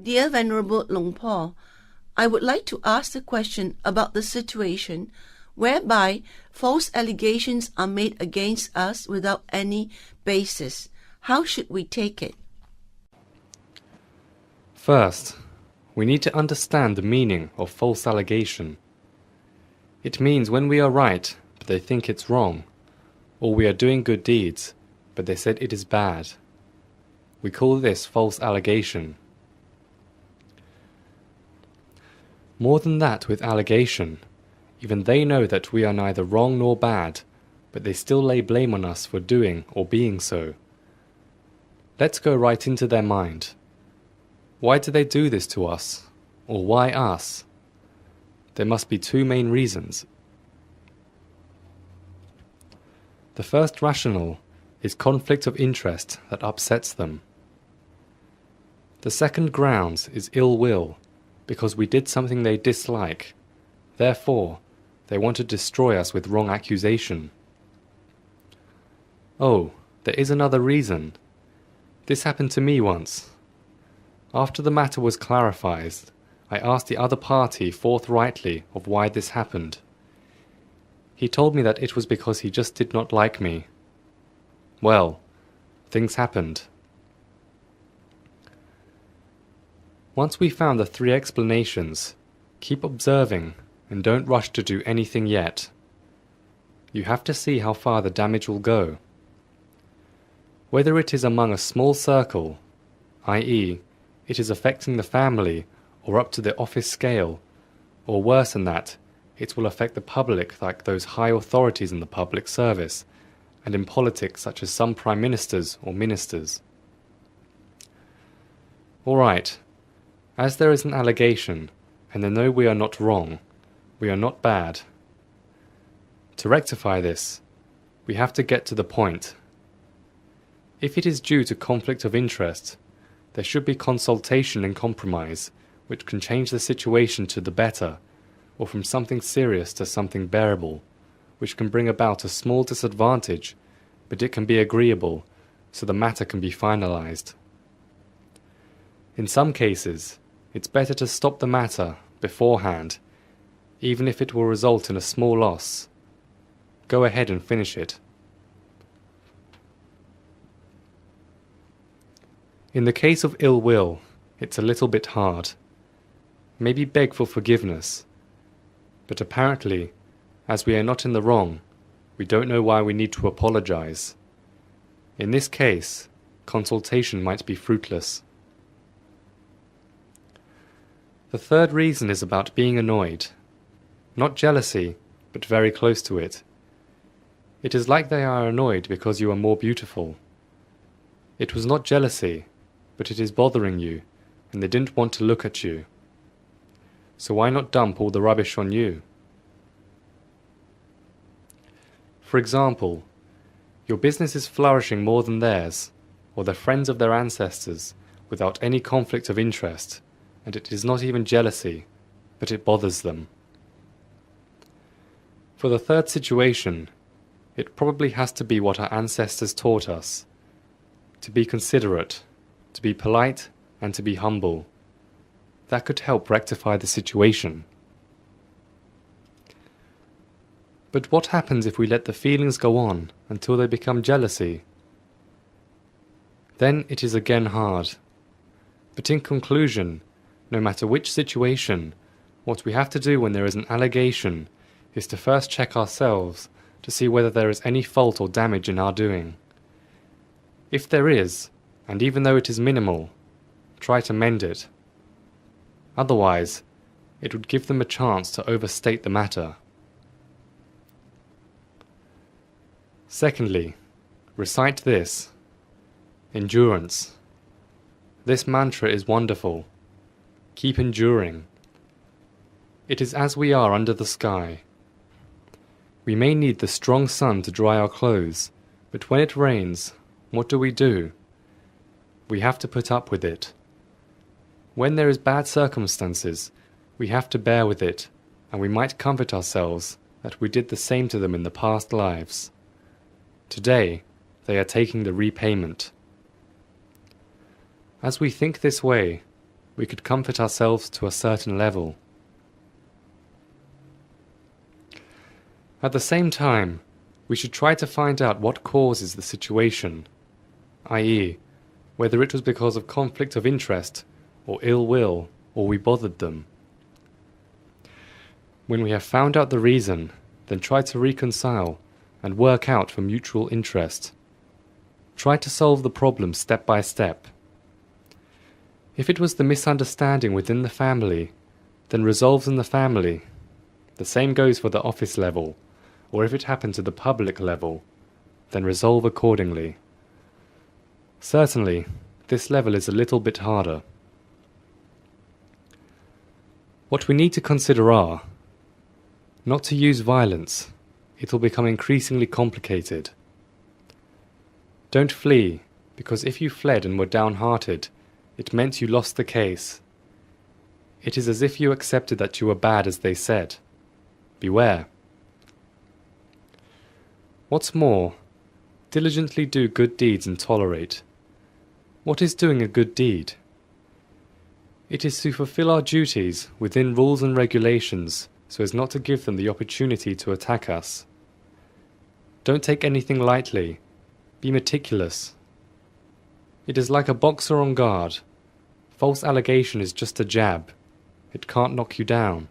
Dear Venerable Long Po, I would like to ask a question about the situation whereby false allegations are made against us without any basis. How should we take it? First, we need to understand the meaning of false allegation. It means when we are right, but they think it's wrong, or we are doing good deeds, but they said it is bad. We call this false allegation. More than that with allegation, even they know that we are neither wrong nor bad, but they still lay blame on us for doing or being so. Let's go right into their mind. Why do they do this to us? Or why us? There must be two main reasons. The first rationale is conflict of interest that upsets them. The second grounds is ill will, because we did something they dislike. Therefore, they want to destroy us with wrong accusation. Oh, there is another reason. This happened to me once. After the matter was clarified, I asked the other party forthrightly of why this happened. He told me that it was because he just did not like me. Well, things happened. Once we found the three explanations, keep observing and don't rush to do anything yet. You have to see how far the damage will go. Whether it is among a small circle, i.e., it is affecting the family or up to the office scale, or worse than that, it will affect the public like those high authorities in the public service, and in politics such as some prime ministers or ministers. All right, as there is an allegation, and they know we are not wrong, we are not bad. To rectify this, we have to get to the point. If it is due to conflict of interest, there should be consultation and compromise, which can change the situation to the better, or from something serious to something bearable, which can bring about a small disadvantage, but it can be agreeable, so the matter can be finalized. In some cases, it's better to stop the matter beforehand, even if it will result in a small loss. Go ahead and finish it. In the case of ill will, it's a little bit hard. Maybe beg for forgiveness. But apparently, as we are not in the wrong, we don't know why we need to apologize. In this case, consultation might be fruitless. The third reason is about being annoyed. Not jealousy, but very close to it. It is like they are annoyed because you are more beautiful. It was not jealousy, but it is bothering you, and they didn't want to look at you. So why not dump all the rubbish on you? For example, your business is flourishing more than theirs, or the friends of their ancestors, without any conflict of interest, and it is not even jealousy, but it bothers them. For the third situation, it probably has to be what our ancestors taught us: to be considerate, to be polite, and to be humble. That could help rectify the situation. But what happens if we let the feelings go on until they become jealousy? Then it is again hard. But in conclusion, no matter which situation, what we have to do when there is an allegation is to first check ourselves to see whether there is any fault or damage in our doing. If there is, and even though it is minimal, try to mend it. Otherwise, it would give them a chance to overstate the matter. Secondly, recite this: endurance. This mantra is wonderful. Keep enduring. It is as we are under the sky. We may need the strong sun to dry our clothes, but when it rains, what do? We have to put up with it. When there is bad circumstances, we have to bear with it, and we might comfort ourselves that we did the same to them in the past lives. Today, they are taking the repayment. As we think this way, we could comfort ourselves to a certain level. At the same time, we should try to find out what causes the situation, i.e., whether it was because of conflict of interest or ill will, or we bothered them. When we have found out the reason, then try to reconcile and work out for mutual interest. Try to solve the problem step by step. If it was the misunderstanding within the family, then resolve in the family. The same goes for the office level, or if it happened to the public level, then resolve accordingly. Certainly, this level is a little bit harder. What we need to consider are not to use violence. It will become increasingly complicated. Don't flee, because if you fled and were downhearted, it meant you lost the case. It is as if you accepted that you were bad as they said. Beware. What's more, diligently do good deeds and tolerate. What is doing a good deed? It is to fulfill our duties within rules and regulations so as not to give them the opportunity to attack us. Don't take anything lightly. Be meticulous. It is like a boxer on guard. False allegation is just a jab. It can't knock you down.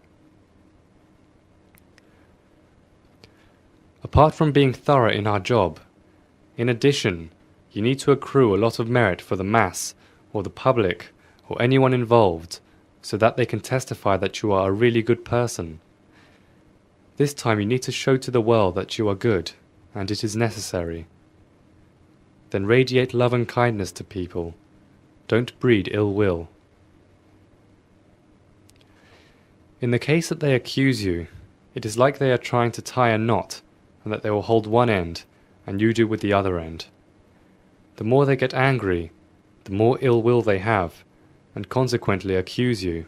Apart from being thorough in our job, in addition, you need to accrue a lot of merit for the mass, or the public, or anyone involved, so that they can testify that you are a really good person. This time you need to show to the world that you are good, and it is necessary. Then radiate love and kindness to people. Don't breed ill will. In the case that they accuse you, it is like they are trying to tie a knot, and that they will hold one end, and you do with the other end. The more they get angry, the more ill will they have, and consequently accuse you.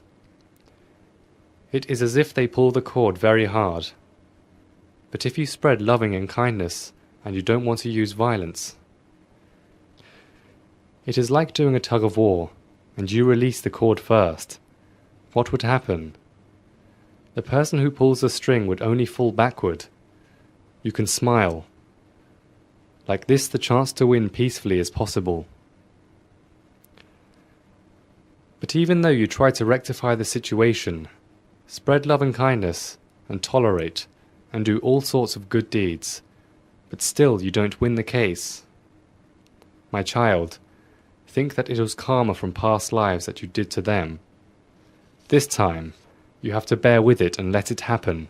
It is as if they pull the cord very hard. But if you spread loving and kindness, and you don't want to use violence, it is like doing a tug of war, and you release the cord first. What would happen? The person who pulls the string would only fall backward. You can smile. Like this, the chance to win peacefully is possible. But even though you try to rectify the situation, spread love and kindness, and tolerate, and do all sorts of good deeds, but still you don't win the case. My child, think that it was karma from past lives that you did to them. This time, you have to bear with it and let it happen.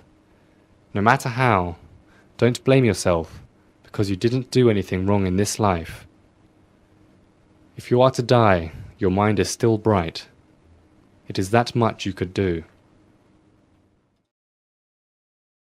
No matter how, don't blame yourself, because you didn't do anything wrong in this life. If you are to die, your mind is still bright. It is that much you could do.